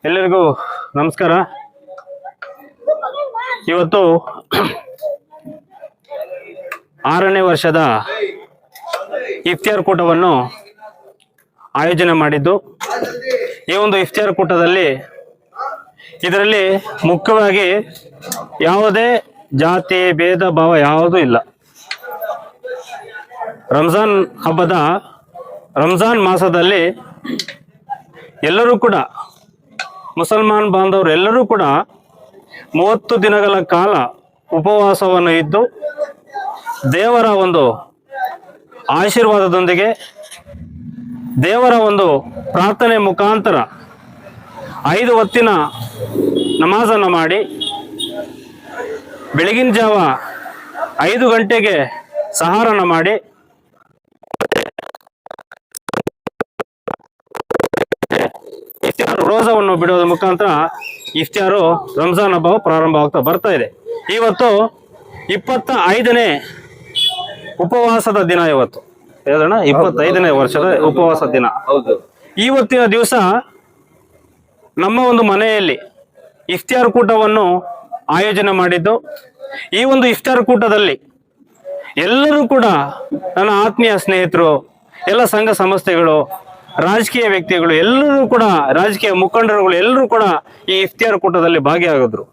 ಎಲ್ಲರಿಗೂ ನಮಸ್ಕಾರ. ಇವತ್ತು 6ನೇ ವರ್ಷದ ಇಫ್ತಿಯಾರ್ ಕೂಟವನ್ನು ಆಯೋಜನೆ ಮಾಡಿದ್ದು. ಈ ಒಂದು ಇಫ್ತಿಯಾರ್ ಕೂಟದಲ್ಲಿ ಇದರಲ್ಲಿ ಮುಖ್ಯವಾಗಿ ಯಾವುದೇ ಜಾತಿ ಭೇದ ಭಾವ ಯಾವುದೂ ಇಲ್ಲ. ರಂಜಾನ್ ಮಾಸದಲ್ಲಿ ಎಲ್ಲರೂ ಕೂಡ ಮುಸಲ್ಮಾನ್ ಬಾಂಧವರು ಎಲ್ಲರೂ ಕೂಡ 30 ದಿನಗಳ ಕಾಲ ಉಪವಾಸವನ್ನು ಇದ್ದು ದೇವರ ಒಂದು ಆಶೀರ್ವಾದದೊಂದಿಗೆ ದೇವರ ಒಂದು ಪ್ರಾರ್ಥನೆ ಮುಖಾಂತರ 5 ಹೊತ್ತಿನ ನಮಾಜನ್ನು ಮಾಡಿ ಬೆಳಗಿನ ಜಾವ 5 ಗಂಟೆಗೆ ಸಹಾರನ ಮಾಡಿ ರೋಜಾವನ್ನು ಬಿಡೋದ್ರ ಮುಖಾಂತರ ಇಫ್ತಿಯಾರು ರಂಜಾನ್ ಹಬ್ಬ ಪ್ರಾರಂಭ ಬರ್ತಾ ಇದೆ. ಇವತ್ತು 25ನೇ ಉಪವಾಸದ ದಿನ. ಇವತ್ತು ಹೇಳೋಣ 25ನೇ ವರ್ಷದ ಉಪವಾಸ ದಿನ. ಹೌದು. ಇವತ್ತಿನ ದಿವಸ ನಮ್ಮ ಒಂದು ಮನೆಯಲ್ಲಿ ಇಫ್ತಿಯಾರ್ ಕೂಟವನ್ನು ಆಯೋಜನೆ ಮಾಡಿದ್ದು. ಈ ಒಂದು ಇಫ್ತಿಯಾರ್ ಕೂಟದಲ್ಲಿ ಎಲ್ಲರೂ ಕೂಡ ನನ್ನ ಆತ್ಮೀಯ ಸ್ನೇಹಿತರು, ಎಲ್ಲ ಸಂಘ ಸಂಸ್ಥೆಗಳು, ರಾಜಕೀಯ ವ್ಯಕ್ತಿಗಳು, ಎಲ್ಲರೂ ಕೂಡ ರಾಜಕೀಯ ಮುಖಂಡರುಗಳು ಎಲ್ಲರೂ ಕೂಡ ಈ ಇಫ್ತಿಯಾರ್ ಕೂಟದಲ್ಲಿ ಭಾಗಿಯಾಗಿದ್ರು.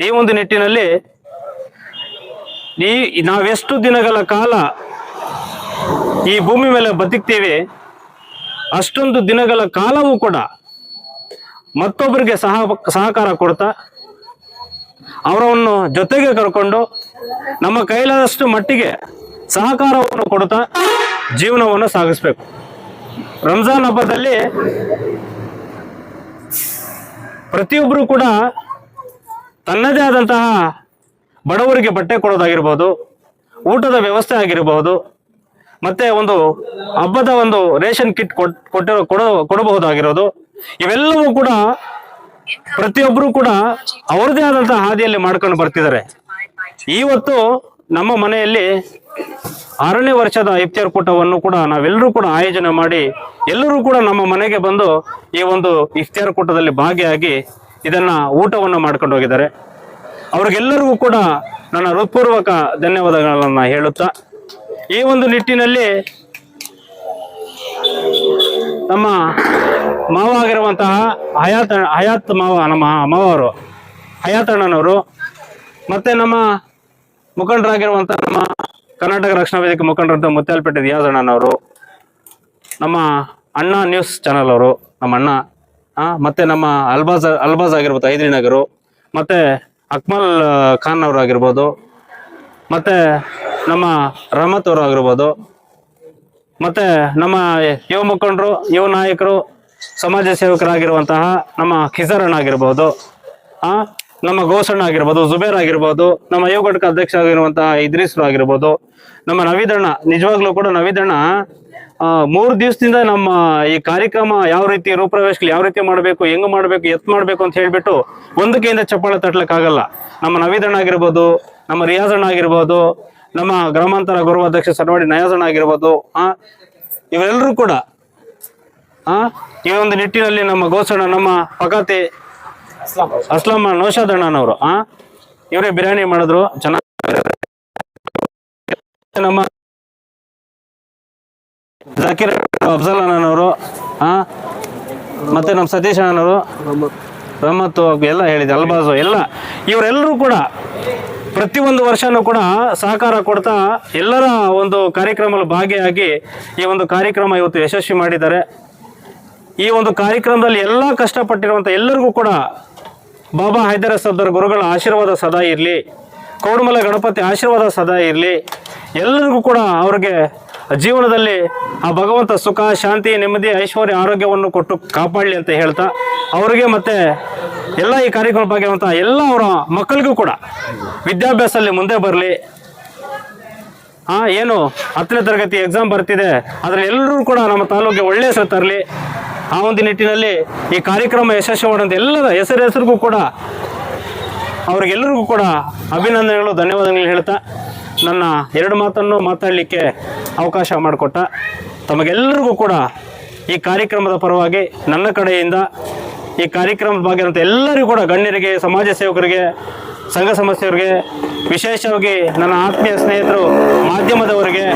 ಈ ಒಂದು ನಿಟ್ಟಿನಲ್ಲಿ ನಾವೆಷ್ಟು ದಿನಗಳ ಕಾಲ ಈ ಭೂಮಿ ಮೇಲೆ ಬದುಕ್ತೀವಿ ಅಷ್ಟೊಂದು ದಿನಗಳ ಕಾಲವೂ ಕೂಡ ಮತ್ತೊಬ್ಬರಿಗೆ ಸಹಕಾರ ಕೊಡ್ತಾ ಅವರನ್ನು ಜೊತೆಗೆ ಕರ್ಕೊಂಡು ನಮ್ಮ ಕೈಲಾದಷ್ಟು ಮಟ್ಟಿಗೆ ಸಹಕಾರವನ್ನು ಕೊಡ್ತಾ ಜೀವನವನ್ನು ಸಾಗಿಸ್ಬೇಕು. ರಂಜಾನ್ ಹಬ್ಬದಲ್ಲಿ ಪ್ರತಿಯೊಬ್ಬರು ಕೂಡ ತನ್ನದೇ ಆದಂತಹ ಬಡವರಿಗೆ ಬಟ್ಟೆ ಕೊಡೋದಾಗಿರ್ಬೋದು, ಊಟದ ವ್ಯವಸ್ಥೆ ಆಗಿರಬಹುದು, ಮತ್ತೆ ಒಂದು ಹಬ್ಬದ ಒಂದು ರೇಷನ್ ಕಿಟ್ ಕೊಡಬಹುದಾಗಿರೋದು, ಇವೆಲ್ಲವೂ ಕೂಡ ಪ್ರತಿಯೊಬ್ಬರು ಕೂಡ ಅವರದೇ ಆದಂತಹ ಹಾದಿಯಲ್ಲಿ ಮಾಡ್ಕೊಂಡು ಬರ್ತಿದ್ದಾರೆ. ಇವತ್ತು ನಮ್ಮ ಮನೆಯಲ್ಲಿ 6ನೇ ವರ್ಷದ ಇಫ್ತಿಯಾರ್ ಕೂಟವನ್ನು ಕೂಡ ನಾವೆಲ್ಲರೂ ಕೂಡ ಆಯೋಜನೆ ಮಾಡಿ ಎಲ್ಲರೂ ಕೂಡ ನಮ್ಮ ಮನೆಗೆ ಬಂದು ಈ ಒಂದು ಇಫ್ತಿಯಾರ್ ಕೂಟದಲ್ಲಿ ಭಾಗಿಯಾಗಿ ಇದನ್ನ ಊಟವನ್ನು ಮಾಡ್ಕೊಂಡು ಹೋಗಿದ್ದಾರೆ. ಅವ್ರಿಗೆಲ್ಲರಿಗೂ ಕೂಡ ನನ್ನ ಹೃತ್ಪೂರ್ವಕ ಧನ್ಯವಾದಗಳನ್ನ ಹೇಳುತ್ತಾ, ಈ ಒಂದು ನಿಟ್ಟಿನಲ್ಲಿ ನಮ್ಮ ಮಾವ ಆಗಿರುವಂತಹ ಹಯಾತ್ ಮಾವ, ನಮ್ಮ ಮಾವರು ಹಯಾತ್ ಅಣ್ಣನವರು, ಮತ್ತೆ ನಮ್ಮ ಮುಖಂಡರಾಗಿರುವಂತಹ ನಮ್ಮ ಕರ್ನಾಟಕ ರಕ್ಷಣಾ ವೇದಿಕೆ ಮುಖಂಡರಂತ ಮುತ್ಯಾಲಪೇಟೆ ರಿಯಾಜ್ ಅಣ್ಣನವರು, ನಮ್ಮ ಅಣ್ಣ ನ್ಯೂಸ್ ಚಾನಲ್ ಅವರು, ನಮ್ಮ ಅಣ್ಣ, ಮತ್ತೆ ನಮ್ಮ ಅಲ್ಬಾಜ್ ಆಗಿರ್ಬೋದು ಹೈದರಿ ನಗರು, ಮತ್ತೆ ಅಕ್ಮಲ್ ಖಾನ್ ಅವರು ಆಗಿರ್ಬೋದು, ಮತ್ತೆ ನಮ್ಮ ರಹಮತ್ ಅವರು ಆಗಿರ್ಬೋದು, ಮತ್ತೆ ನಮ್ಮ ಯುವ ಮುಖಂಡರು, ಯುವ ನಾಯಕರು, ಸಮಾಜ ಸೇವಕರಾಗಿರುವಂತಹ ನಮ್ಮ ಖಿಜರಣ್ಣ ಆಗಿರ್ಬೋದು, ನಮ್ಮ ಗೋಸಣ್ಣ ಆಗಿರ್ಬೋದು, ಜುಬೇರ್ ಆಗಿರ್ಬೋದು, ನಮ್ಮ ಯುವ ಘಟಕ ಅಧ್ಯಕ್ಷ ಆಗಿರುವಂತಹ ಇದ್ರೀಸ್ರು ಆಗಿರ್ಬೋದು, ನಮ್ಮ ನವೀದಣ್ಣ, ನಿಜವಾಗ್ಲೂ ಕೂಡ ನವೀದಣ್ಣ 3 ದಿವಸದಿಂದ ನಮ್ಮ ಈ ಕಾರ್ಯಕ್ರಮ ಯಾವ ರೀತಿ ರೂಪುರೇಷೆಗಳು ಯಾವ ರೀತಿ ಮಾಡಬೇಕು, ಹೆಂಗ್ ಮಾಡಬೇಕು, ಎತ್ ಮಾಡಬೇಕು ಅಂತ ಹೇಳ್ಬಿಟ್ಟು ಒಂದು ಕೈಯಿಂದ ಚಪ್ಪಾಳೆ ತಟ್ಲಕ್ಕಾಗಲ್ಲ. ನಮ್ಮ ನವೀದಣ್ಣ ಆಗಿರ್ಬೋದು, ನಮ್ಮ ರಿಯಾಜಣ್ಣ ಆಗಿರ್ಬೋದು, ನಮ್ಮ ಗ್ರಾಮಾಂತರ ಗೌರವಾಧ್ಯಕ್ಷ ಸರ್ವಾಡಿ ನಯಾಜಣ್ಣ ಆಗಿರ್ಬೋದು, ಇವೆಲ್ಲರೂ ಕೂಡ ಈ ಒಂದು ನಿಟ್ಟಿನಲ್ಲಿ ನಮ್ಮ ಗೋಸಣ್ಣ, ನಮ್ಮ ಪಕಾತಿ ಅಸ್ಲಾಂ ನೌಷಾದ್ ಅಣ್ಣನವರು ಇವರೇ ಬಿರಿಯಾನಿ ಮಾಡಿದ್ರು ಚೆನ್ನಾಗಿ. ನಮ್ಮ ಜಾಕಿರ್ ಅಫ್ಜಲ್ ಅಣ್ಣನವರು, ಮತ್ತೆ ನಮ್ಮ ಸತೀಶ್ ಅಣ್ಣನವರು, ರಹಮತ್ ಎಲ್ಲ ಹೇಳಿದೆ, ಅಲ್ಬಾಜು ಎಲ್ಲ ಇವರೆಲ್ಲರೂ ಕೂಡ ಪ್ರತಿಯೊಂದು ವರ್ಷನೂ ಕೂಡ ಸಹಕಾರ ಕೊಡ್ತಾ ಎಲ್ಲರ ಒಂದು ಕಾರ್ಯಕ್ರಮದಲ್ಲಿ ಭಾಗಿಯಾಗಿ ಈ ಒಂದು ಕಾರ್ಯಕ್ರಮ ಇವತ್ತು ಯಶಸ್ವಿ ಮಾಡಿದ್ದಾರೆ. ಈ ಒಂದು ಕಾರ್ಯಕ್ರಮದಲ್ಲಿ ಎಲ್ಲ ಕಷ್ಟಪಟ್ಟಿರುವಂಥ ಎಲ್ಲರಿಗೂ ಕೂಡ ಬಾಬಾ ಹೈದರ ಸರ್ದಾರ್ ಗುರುಗಳ ಆಶೀರ್ವಾದ ಸದಾ ಇರಲಿ, ಕೌಡಮಲ ಗಣಪತಿ ಆಶೀರ್ವಾದ ಸದಾ ಇರಲಿ. ಎಲ್ಲರಿಗೂ ಕೂಡ ಅವ್ರಿಗೆ ಜೀವನದಲ್ಲಿ ಆ ಭಗವಂತ ಸುಖ, ಶಾಂತಿ, ನೆಮ್ಮದಿ, ಐಶ್ವರ್ಯ, ಆರೋಗ್ಯವನ್ನು ಕೊಟ್ಟು ಕಾಪಾಡಲಿ ಅಂತ ಹೇಳ್ತಾ ಅವರಿಗೆ ಮತ್ತೆ ಎಲ್ಲ ಈ ಕಾರ್ಯಕ್ರಮ ಭಾಗಿರುವಂಥ ಎಲ್ಲ ಅವರ ಮಕ್ಕಳಿಗೂ ಕೂಡ ವಿದ್ಯಾಭ್ಯಾಸದಲ್ಲಿ ಮುಂದೆ ಬರಲಿ. ಏನು 10ನೇ ತರಗತಿ ಎಕ್ಸಾಮ್ ಬರ್ತಿದೆ, ಅದರಲ್ಲಿ ಎಲ್ಲರೂ ಕೂಡ ನಮ್ಮ ತಾಲೂಕಿಗೆ ಒಳ್ಳೆಯ ಹೆಸರು ತರಲಿ. ಆ ಒಂದು ನಿಟ್ಟಿನಲ್ಲಿ ಈ ಕಾರ್ಯಕ್ರಮ ಯಶಸ್ವಿ ಮಾಡುವಂಥ ಎಲ್ಲರ ಹೆಸರಿಗೂ ಕೂಡ ಅವ್ರಿಗೆಲ್ಲರಿಗೂ ಕೂಡ ಅಭಿನಂದನೆಗಳು, ಧನ್ಯವಾದಗಳು ಹೇಳ್ತಾ ನನ್ನ 2 ಮಾತನ್ನು ಮಾತಾಡಲಿಕ್ಕೆ ಅವಕಾಶ ಮಾಡಿಕೊಟ್ಟ ತಮಗೆಲ್ಲರಿಗೂ ಕೂಡ ಈ ಕಾರ್ಯಕ್ರಮದ ಪರವಾಗಿ ನನ್ನ ಕಡೆಯಿಂದ ಈ ಕಾರ್ಯಕ್ರಮದ ಭಾಗಿಯಾದಂಥ ಎಲ್ಲರಿಗೂ ಕೂಡ ಗಣ್ಯರಿಗೆ, ಸಮಾಜ ಸೇವಕರಿಗೆ, ಸಂಘ ಸಂಸ್ಥೆಯವರಿಗೆ, ವಿಶೇಷವಾಗಿ ನನ್ನ ಆತ್ಮೀಯ ಸ್ನೇಹಿತರು ಮಾಧ್ಯಮದವರಿಗೆ,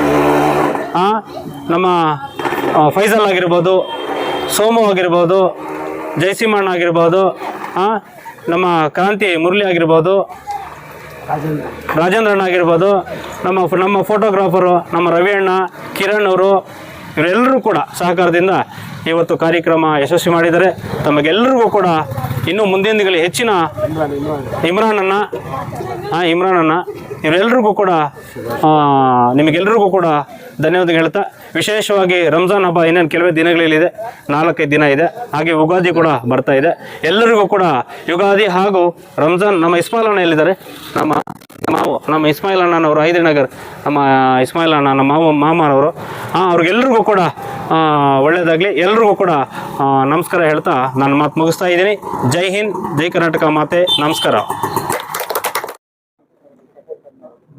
ನಮ್ಮ ಫೈಜಲ್ ಆಗಿರ್ಬೋದು, ಸೋಮು ಆಗಿರ್ಬೋದು, ಜಯಸಿಂಹಣ್ಣ ಆಗಿರ್ಬೋದು, ನಮ್ಮ ಕ್ರಾಂತಿ ಮುರಳಿ ಆಗಿರ್ಬೋದು, ರಾಜೇಂದ್ರಣ್ಣ ಆಗಿರ್ಬೋದು, ನಮ್ಮ ಫೋಟೋಗ್ರಾಫರು ನಮ್ಮ ರವಿ ಅಣ್ಣ, ಕಿರಣ್ ಅವರು, ಇವರೆಲ್ಲರೂ ಕೂಡ ಸಹಕಾರದಿಂದ ಇವತ್ತು ಕಾರ್ಯಕ್ರಮ ಯಶಸ್ವಿ ಮಾಡಿದ್ದಾರೆ. ತಮಗೆಲ್ಲರಿಗೂ ಕೂಡ ಇನ್ನೂ ಮುಂದಿನ ದಿನಗಳಲ್ಲಿ ಹೆಚ್ಚಿನ ಇಮ್ರಾನ್ ಅಣ್ಣ ಇವರೆಲ್ಲರಿಗೂ ಕೂಡ ನಿಮಗೆಲ್ಲರಿಗೂ ಕೂಡ ಧನ್ಯವಾದ ಹೇಳ್ತಾ, ವಿಶೇಷವಾಗಿ ರಂಜಾನ್ ಹಬ್ಬ ಇನ್ನೇನು ಕೆಲವೇ ದಿನಗಳಲ್ಲಿದೆ, 4-5 ದಿನ ಇದೆ. ಹಾಗೆ ಯುಗಾದಿ ಕೂಡ ಬರ್ತಾ ಇದೆ. ಎಲ್ಲರಿಗೂ ಕೂಡ ಯುಗಾದಿ ಹಾಗೂ ರಂಜಾನ್. ನಮ್ಮ ಇಸ್ಮಾಯಿಲ್ ಅಣ್ಣ ಎಲ್ಲಿದ್ದಾರೆ? ನಮ್ಮ ಇಸ್ಮಾಯಿಲ್ ಅಣ್ಣನವರು ಹೈದನಗರ್, ನಮ್ಮ ಇಸ್ಮಾಯಿಲ್ ಅಣ್ಣ ನಮ್ಮ ಮಾಮನವರು. ಅವ್ರಿಗೆಲ್ಲರಿಗೂ ಕೂಡ ಒಳ್ಳೆಯದಾಗಲಿ. ಎಲ್ರಿಗೂ ಕೂಡ ನಮಸ್ಕಾರ ಹೇಳ್ತಾ ನಾನು ಮಾತು ಮುಗಿಸ್ತಾ ಇದ್ದೀನಿ. ಜೈ ಹಿಂದ್, ಜೈ ಕರ್ನಾಟಕ ಮಾತೆ, ನಮಸ್ಕಾರ.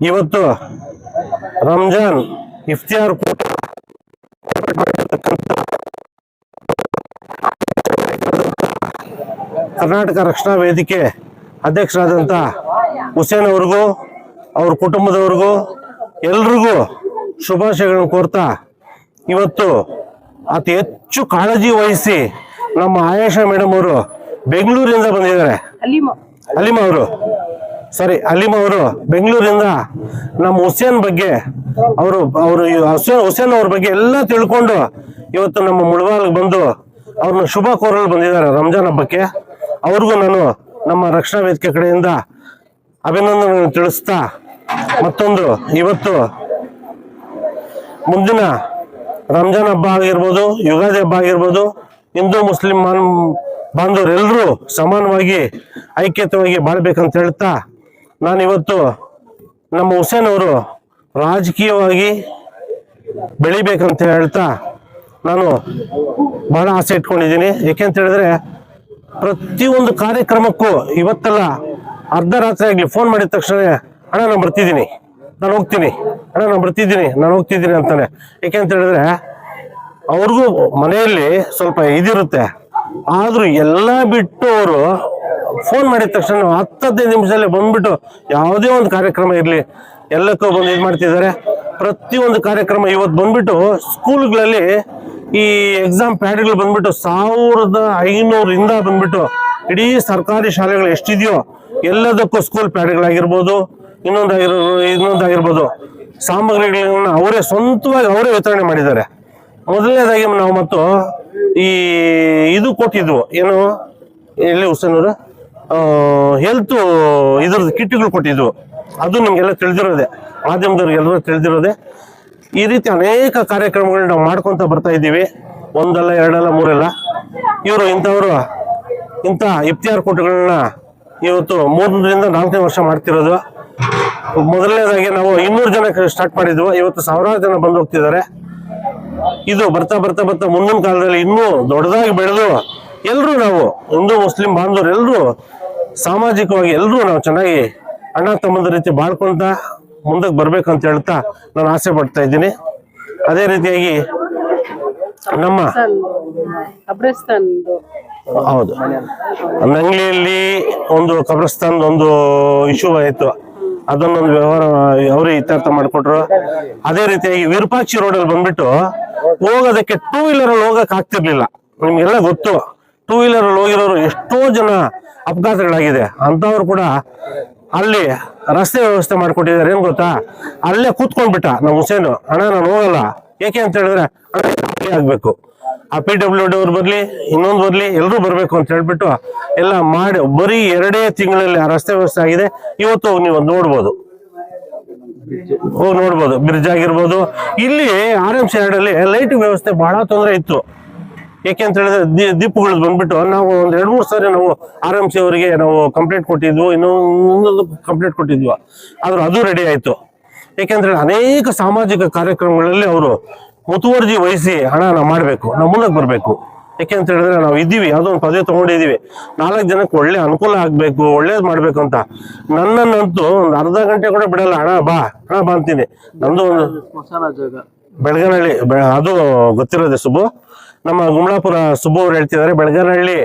ಇವತ್ತು ರಂಜಾನ್ ಇಫ್ತಿಯಾರ್ ಕೂಟ ಕರ್ನಾಟಕ ರಕ್ಷಣಾ ವೇದಿಕೆ ಅಧ್ಯಕ್ಷರಾದಂಥ ಹುಸೇನ್ ಅವ್ರಿಗೂ ಅವ್ರ ಕುಟುಂಬದವ್ರಿಗೂ ಎಲ್ರಿಗೂ ಶುಭಾಶಯಗಳನ್ನು ಕೋರ್ತಾ, ಇವತ್ತು ಅತಿ ಹೆಚ್ಚು ಕಾಳಜಿ ವಹಿಸಿ ನಮ್ಮ ಆಯೇಷಾ ಮೇಡಮ್ ಅವರು ಬೆಂಗಳೂರಿಂದ ಬಂದಿದ್ದಾರೆ. ಅಲೀಮಾ ಅವರು ಬೆಂಗಳೂರಿಂದ ನಮ್ಮ ಹುಸೇನ್ ಬಗ್ಗೆ ಹುಸೇನ್ ಅವ್ರ ಬಗ್ಗೆ ಎಲ್ಲ ತಿಳ್ಕೊಂಡು ಇವತ್ತು ನಮ್ಮ ಮುಳಬಾಗಿಲಿಗೆ ಬಂದು ಅವ್ರನ್ನ ಶುಭ ಕೋರಲು ಬಂದಿದ್ದಾರೆ ರಂಜಾನ್ ಹಬ್ಬಕ್ಕೆ. ಅವ್ರಿಗೂ ನಾನು ನಮ್ಮ ರಕ್ಷಣಾ ವೇದಿಕೆ ಕಡೆಯಿಂದ ಅಭಿನಂದನೆ ತಿಳಿಸ್ತಾ, ಮತ್ತೊಂದು ಇವತ್ತು ಮುಂದಿನ ರಂಜಾನ್ ಹಬ್ಬ ಆಗಿರ್ಬೋದು, ಯುಗಾದಿ ಹಬ್ಬ ಆಗಿರ್ಬೋದು, ಹಿಂದೂ ಮುಸ್ಲಿಂ ಬಾಂಧವರೆಲ್ಲರೂ ಸಮಾನವಾಗಿ ಐಕ್ಯತವಾಗಿ ಬಾಳ್ಬೇಕಂತ ಹೇಳ್ತಾ, ನಾನಿವತ್ತು ನಮ್ಮ ಹುಸೇನ್ ಅವರು ರಾಜಕೀಯವಾಗಿ ಬೆಳಿಬೇಕಂತ ಹೇಳ್ತಾ ನಾನು ಬಹಳ ಆಸೆ ಇಟ್ಕೊಂಡಿದ್ದೀನಿ. ಏಕೆಂತ ಹೇಳಿದ್ರೆ ಪ್ರತಿಯೊಂದು ಕಾರ್ಯಕ್ರಮಕ್ಕೂ ಇವತ್ತೆಲ್ಲ ಅರ್ಧ ರಾತ್ರಿ ಆಗಲಿ ಫೋನ್ ಮಾಡಿದ ತಕ್ಷಣ ಅಣ್ಣ ನಾನು ಬರ್ತಿದ್ದೀನಿ, ನಾನು ಹೋಗ್ತೀನಿ, ಅಣ್ಣ ನಾನು ಹೋಗ್ತಿದ್ದೀನಿ ಅಂತಾನೆ. ಏಕೆಂತ ಹೇಳಿದ್ರೆ ಅವ್ರಿಗೂ ಮನೆಯಲ್ಲಿ ಸ್ವಲ್ಪ ಇದಿರುತ್ತೆ, ಆದ್ರೂ ಎಲ್ಲ ಬಿಟ್ಟು ಅವರು ಫೋನ್ ಮಾಡಿದ ತಕ್ಷಣ 10-15 ನಿಮಿಷದಲ್ಲೇ ಬಂದ್ಬಿಟ್ಟು ಯಾವುದೇ ಒಂದು ಕಾರ್ಯಕ್ರಮ ಇರಲಿ ಎಲ್ಲಕ್ಕೂ ಬಂದು ಇದು ಮಾಡ್ತಿದ್ದಾರೆ. ಪ್ರತಿಯೊಂದು ಕಾರ್ಯಕ್ರಮ ಇವತ್ತು ಬಂದ್ಬಿಟ್ಟು ಸ್ಕೂಲ್ಗಳಲ್ಲಿ ಈ ಎಕ್ಸಾಮ್ ಪ್ಯಾಡ್ಗಳು ಬಂದ್ಬಿಟ್ಟು 1500 ಬಂದ್ಬಿಟ್ಟು ಇಡೀ ಸರ್ಕಾರಿ ಶಾಲೆಗಳು ಎಷ್ಟಿದೆಯೋ ಎಲ್ಲದಕ್ಕೂ ಸ್ಕೂಲ್ ಪ್ಯಾಡ್ಗಳಾಗಿರ್ಬೋದು, ಇನ್ನೊಂದಾಗಿರ್ಬೋದು ಸಾಮಗ್ರಿಗಳನ್ನ ಅವರೇ ಸ್ವಂತವಾಗಿ ಅವರೇ ವಿತರಣೆ ಮಾಡಿದ್ದಾರೆ. ಮೊದಲನೇದಾಗಿ ನಾವು ಮತ್ತು ಇದು ಕೊಟ್ಟಿದ್ವು, ಏನು ಎಲ್ಲಿ ಹುಸೇನವರು ಹೆಲ್ತ್ ಇದ್ರದ್ದು ಕಿಟ್ಗಳು ಕೊಟ್ಟಿದ್ವು. ಅದು ನಿಮ್ಗೆಲ್ಲ ತಿಳಿದಿರೋದೆ, ಮಾಧ್ಯಮದವ್ರಿಗೆಲ್ಲರೂ ತಿಳಿದಿರೋದೆ. ಈ ರೀತಿ ಅನೇಕ ಕಾರ್ಯಕ್ರಮಗಳನ್ನ ನಾವು ಮಾಡ್ಕೊತ ಬರ್ತಾ ಇದ್ದೀವಿ. 1 ಅಲ್ಲ 2 ಅಲ್ಲ 3 ಅಲ್ಲ. ಇವರು ಇಂಥ ಇಫ್ತಿಯಾರ್ ಕೂಟಗಳನ್ನ ಇವತ್ತು 3ರಿಂದ 4ನೇ ವರ್ಷ ಮಾಡ್ತಿರೋದು. ಮೊದಲನೇದಾಗಿ ನಾವು 200 ಜನಕ್ಕೆ ಸ್ಟಾರ್ಟ್ ಮಾಡಿದ್ವು, ಇವತ್ತು 1000 ಜನ ಬಂದು ಹೋಗ್ತಿದ್ದಾರೆ. ಇದು ಬರ್ತಾ ಬರ್ತಾ ಬರ್ತಾ ಮುಂದಿನ ಕಾಲದಲ್ಲಿ ಇನ್ನೂ ದೊಡ್ಡದಾಗಿ ಬೆಳೆದು ಎಲ್ಲರೂ ನಾವು ಹಿಂದೂ ಮುಸ್ಲಿಂ ಬಾಂಧವರು ಎಲ್ಲರೂ ಸಾಮಾಜಿಕವಾಗಿ ಎಲ್ಲರೂ ನಾವು ಚೆನ್ನಾಗಿ ಅಣ್ಣ ತಮ್ಮದ ರೀತಿ ಬಾಳ್ಕೊಂತ ಮುಂದಕ್ಕೆ ಬರ್ಬೇಕಂತ ಹೇಳ್ತಾ ನಾನು ಆಸೆ ಪಡ್ತಾ ಇದ್ದೀನಿ. ಅದೇ ರೀತಿಯಾಗಿ ನಮ್ಮ ಹೌದು ನಂಗ್ಲಿಯಲ್ಲಿ ಒಂದು ಕಬ್ರಸ್ತಾನದ ಒಂದು ಇಶ್ಯೂ ಆಯಿತು, ಅದನ್ನೊಂದು ವ್ಯವಹಾರ ಅವರೇ ಇತ್ಯರ್ಥ ಮಾಡಿಕೊಟ್ರು. ಅದೇ ರೀತಿಯಾಗಿ ವಿರೂಪಾಕ್ಷಿ ರೋಡಲ್ಲಿ ಬಂದ್ಬಿಟ್ಟು ಹೋಗೋದಕ್ಕೆ 2 ವೀಲರ್ ಅಲ್ಲಿ ಹೋಗಕ್ ಆಗ್ತಿರ್ಲಿಲ್ಲ. ನಿಮ್ಗೆಲ್ಲ ಗೊತ್ತು, 2 ವೀಲರ್ ಅಲ್ಲಿ ಹೋಗಿರೋರು ಎಷ್ಟೋ ಜನ ಅಪಘಾತಗಳಾಗಿದೆ. ಅಂತವ್ರು ಕೂಡ ಅಲ್ಲಿ ರಸ್ತೆ ವ್ಯವಸ್ಥೆ ಮಾಡ್ಕೊಟ್ಟಿದ್ದಾರೆ. ಏನ್ ಗೊತ್ತಾ, ಅಲ್ಲೇ ಕೂತ್ಕೊಂಡ್ಬಿಟ್ಟ ನಮ್ಮ ಹುಸೇನು, ಅಣ್ಣ ನಾನು ಹೋಗಲ್ಲ. ಏಕೆ ಅಂತ ಹೇಳಿದ್ರೆ ಆಗ್ಬೇಕು, ಆ PWD ಅವ್ರು ಬರ್ಲಿ, ಇನ್ನೊಂದು ಬರ್ಲಿ, ಎಲ್ಲರೂ ಬರ್ಬೇಕು ಅಂತ ಹೇಳ್ಬಿಟ್ಟು ಎಲ್ಲ ಮಾಡಿ ಬರೀ 2 ತಿಂಗಳಲ್ಲಿ ಆ ರಸ್ತೆ ವ್ಯವಸ್ಥೆ ಆಗಿದೆ. ಇವತ್ತು ನೀವು ನೋಡ್ಬೋದು, ಬ್ರಿಡ್ಜ್ ಆಗಿರ್ಬೋದು. ಇಲ್ಲಿ RMC ಅಲ್ಲಿ ಲೈಟ್ ವ್ಯವಸ್ಥೆ ಬಹಳ ತೊಂದರೆ ಇತ್ತು. ಏಕೆ ಅಂತ ಹೇಳಿದ್ರೆ ದೀಪಗಳು ಬಂದ್ಬಿಟ್ಟು ನಾವು 1-2-3 ಸಾರಿ ನಾವು RMC ಅವರಿಗೆ ನಾವು ಕಂಪ್ಲೇಂಟ್ ಕೊಟ್ಟಿದ್ವು, ಇನ್ನೊಂದು ಕಂಪ್ಲೇಂಟ್ ಕೊಟ್ಟಿದ್ವು, ಆದ್ರೂ ಅದು ರೆಡಿ ಆಯ್ತು. ಏಕೆಂದ್ರೆ ಅನೇಕ ಸಾಮಾಜಿಕ ಕಾರ್ಯಕ್ರಮಗಳಲ್ಲಿ ಅವರು ಮುತುವರ್ಜಿ ವಹಿಸಿ ಹಣ ನಾವು ಮಾಡಬೇಕು, ನಾವು ಮುಂದಕ್ಕೆ ಬರಬೇಕು. ಯಾಕೆ ಅಂತ ಹೇಳಿದ್ರೆ ನಾವು ಇದ್ದೀವಿ, ಯಾವುದೋ ಒಂದು ಪದವಿ ತಗೊಂಡಿದ್ದೀವಿ, 4 ಜನಕ್ಕೆ ಒಳ್ಳೆ ಅನುಕೂಲ ಆಗ್ಬೇಕು, ಒಳ್ಳೇದು ಮಾಡ್ಬೇಕು ಅಂತ. ನನ್ನನ್ನಂತೂ ಒಂದು ಅರ್ಧ ಗಂಟೆ ಕೂಡ ಬಿಡಲ್ಲ, ಅಣ್ಣ ಬಾ ಅಂತೀನಿ. ನಂದು ಒಂದು ಬೆಳಗನಹಳ್ಳಿ ಅದು ಗೊತ್ತಿರೋದೆ ಸುಬ್ಬು. ನಮ್ಮ ಗುಮ್ಲಾಪುರ ಸುಬ್ಬು ಅವ್ರು ಹೇಳ್ತಿದ್ದಾರೆ ಬೆಳಗನಹಳ್ಳಿ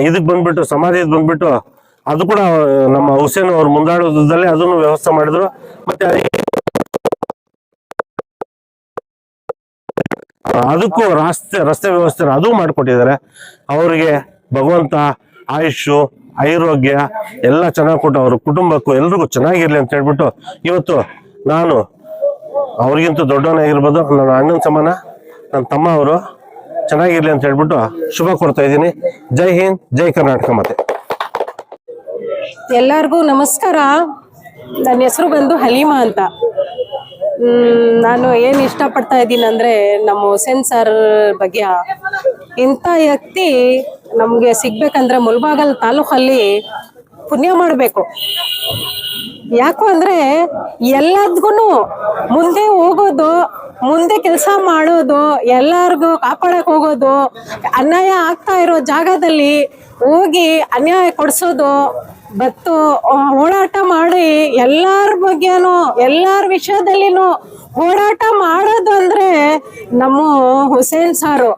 ಇದಕ್ ಬಂದ್ಬಿಟ್ಟು ಸಮಾಧಿಗೆ ಬಂದ್ಬಿಟ್ಟು ಅದು ಕೂಡ ನಮ್ಮ ಹುಸೇನ್ ಅವ್ರ ಮುಂದಾಳತ್ವದಲ್ಲಿ ಅದನ್ನು ವ್ಯವಸ್ಥೆ ಮಾಡಿದ್ರು. ಮತ್ತೆ ಅದಕ್ಕೂ ರಸ್ತೆ ವ್ಯವಸ್ಥೆ ಅದು ಮಾಡಿಕೊಟ್ಟಿದ್ದಾರೆ. ಅವರಿಗೆ ಭಗವಂತ ಆಯುಷು ಆರೋಗ್ಯ ಎಲ್ಲ ಚೆನ್ನಾಗಿ ಕೊಟ್ಟು ಅವ್ರ ಕುಟುಂಬಕ್ಕೂ ಎಲ್ರಿಗೂ ಚೆನ್ನಾಗಿರ್ಲಿ ಅಂತ ಹೇಳ್ಬಿಟ್ಟು ಇವತ್ತು ನಾನು ಅವ್ರಿಗಿಂತ ದೊಡ್ಡವನಾಗಿರ್ಬೋದು, ನನ್ನ ಅಣ್ಣನ ಸಮಾನ ನನ್ನ ತಮ್ಮ ಅವರು ಚೆನ್ನಾಗಿರ್ಲಿ ಅಂತ ಹೇಳ್ಬಿಟ್ಟು ಶುಭ ಕೊಡ್ತಾ ಇದ್ದೀನಿ. ಜೈ ಹಿಂದ್, ಜೈ ಕರ್ನಾಟಕ. ಮತ್ತೆ ಎಲ್ಲರಿಗೂ ನಮಸ್ಕಾರ. ನನ್ನ ಹೆಸರು ಬಂದು ಹಲೀಮಾ ಅಂತ. ನಾನು ಏನು ಇಷ್ಟಪಡ್ತಾ ಇದ್ದೀನಿ ಅಂದರೆ ನಮ್ಮ ಹುಸೇನ್ ಸರ್ ಬಗ್ಗೆ. ಇಂಥ ವ್ಯಕ್ತಿ ನಮಗೆ ಸಿಗ್ಬೇಕಂದ್ರೆ ಮುಳಬಾಗಿಲು ತಾಲೂಕಲ್ಲಿ ಪುಣ್ಯ ಮಾಡಬೇಕು. ಯಾಕು ಅಂದರೆ ಎಲ್ಲದಕ್ಕೂ ಮುಂದೆ ಹೋಗೋದು, ಮುಂದೆ ಕೆಲಸ ಮಾಡೋದು, ಎಲ್ಲರಿಗೂ ಕಾಪಾಡಕ್ಕೆ ಹೋಗೋದು, ಅನ್ಯಾಯ ಆಗ್ತಾ ಇರೋ ಜಾಗದಲ್ಲಿ ಹೋಗಿ ಅನ್ಯಾಯ ಕೊಡಿಸೋದು, ಬತ್ತು ಓಡಾಟ ಮಾಡಿ ಎಲ್ಲರ ಬಗ್ಗೆನೂ ಎಲ್ಲರ ವಿಷಯದಲ್ಲಿನೂ ಓಡಾಟ ಮಾಡೋದು ಅಂದರೆ ನಮ್ಮ ಹುಸೇನ್ ಸಾರು.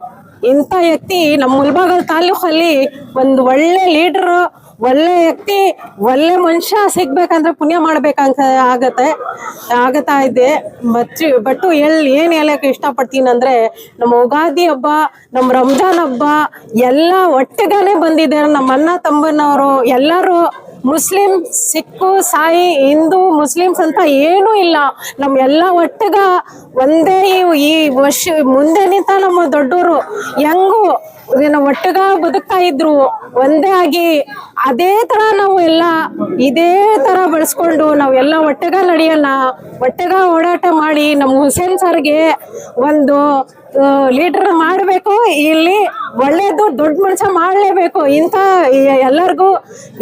ಇಂಥ ವ್ಯಕ್ತಿ ನಮ್ಮ ಮುಳಬಾಗಿಲು ತಾಲೂಕಲ್ಲಿ ಒಂದು ಒಳ್ಳೆ ಲೀಡ್ರು, ಒಳ್ಳೆ ವ್ಯಕ್ತಿ, ಒಳ್ಳೆ ಮನುಷ್ಯ ಸಿಗ್ಬೇಕಂದ್ರೆ ಪುಣ್ಯ ಮಾಡ್ಬೇಕಂತ ಆಗತ್ತಾ ಇದೆ. ಬಟ್ಟು ಏನು ಹೇಳಕ್ಕೆ ಇಷ್ಟಪಡ್ತೀನಿ ಅಂದರೆ ನಮ್ಮ ಯುಗಾದಿ ಹಬ್ಬ, ನಮ್ಮ ರಂಜಾನ್ ಹಬ್ಬ ಎಲ್ಲ ಒಟ್ಟಿಗೆ ಬಂದಿದ್ದಾರೆ. ನಮ್ಮ ಅಣ್ಣ ತಮ್ಮನವರು ಎಲ್ಲರೂ ಮುಸ್ಲಿಂ, ಸಿಕ್ಕು, ಸಾಯಿ, ಹಿಂದೂ, ಮುಸ್ಲಿಮ್ಸ್ ಅಂತ ಏನೂ ಇಲ್ಲ. ನಮ್ಮ ಎಲ್ಲ ಒಟ್ಟಿಗ ಒಂದೇ ಈ ವರ್ಷ ಮುಂದೆ ನಿಂತ ನಮ್ಮ ದೊಡ್ಡವರು ಹೆಂಗೂ ಒಟ್ಟಿಗ ಬದುಕ್ತಾ ಇದ್ರು. ಒಂದೇ ಆಗಿ ಅದೇ ಥರ ನಾವು ಎಲ್ಲ ಇದೇ ಥರ ಬೆಳೆಸ್ಕೊಂಡು ನಾವೆಲ್ಲ ಒಟ್ಟಿಗ ನಡೆಯೋಣ, ಒಟ್ಟಿಗ ಓಡಾಟ ಮಾಡಿ ನಮ್ಮ ಹುಸೇನ್ ಸರ್ಗೆ ಒಂದು ಲೀಡರ್ ಮಾಡಬೇಕು. ಇಲ್ಲಿ ಒಳ್ಳೇದು ದೊಡ್ಡ ಮನುಷ್ಯ ಮಾಡಲೇಬೇಕು. ಇಂಥ ಎಲ್ಲರಿಗೂ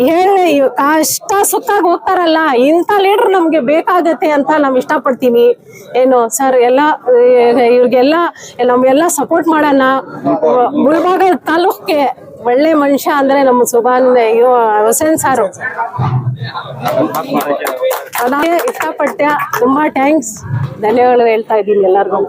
ಹೇಳಿ ಕಷ್ಟ ಸುತ್ತಾಗಿ ಹೋಗ್ತಾರಲ್ಲ, ಇಂಥ ಲೀಡರ್ ನಮಗೆ ಬೇಕಾಗತ್ತೆ ಅಂತ ನಾವು ಇಷ್ಟಪಡ್ತೀನಿ. ಏನು ಸರ್ ಎಲ್ಲ ಇವ್ರಿಗೆಲ್ಲ ನಮ್ಗೆಲ್ಲ ಸಪೋರ್ಟ್ ಮಾಡೋಣ. ಮುಳಬಾಗಿಲು ತಾಲೂಕಿಗೆ ಒಳ್ಳೆ ಮನುಷ್ಯ ಅಂದರೆ ನಮ್ಮ ಹುಸೇನ್ ಸಾರು. ಅದೇ ಇಷ್ಟಪಟ್ಟೆ. ತುಂಬ ಥ್ಯಾಂಕ್ಸ್, ಧನ್ಯವಾದಗಳು ಹೇಳ್ತಾ ಇದ್ದೀನಿ ಎಲ್ಲರಿಗೂ.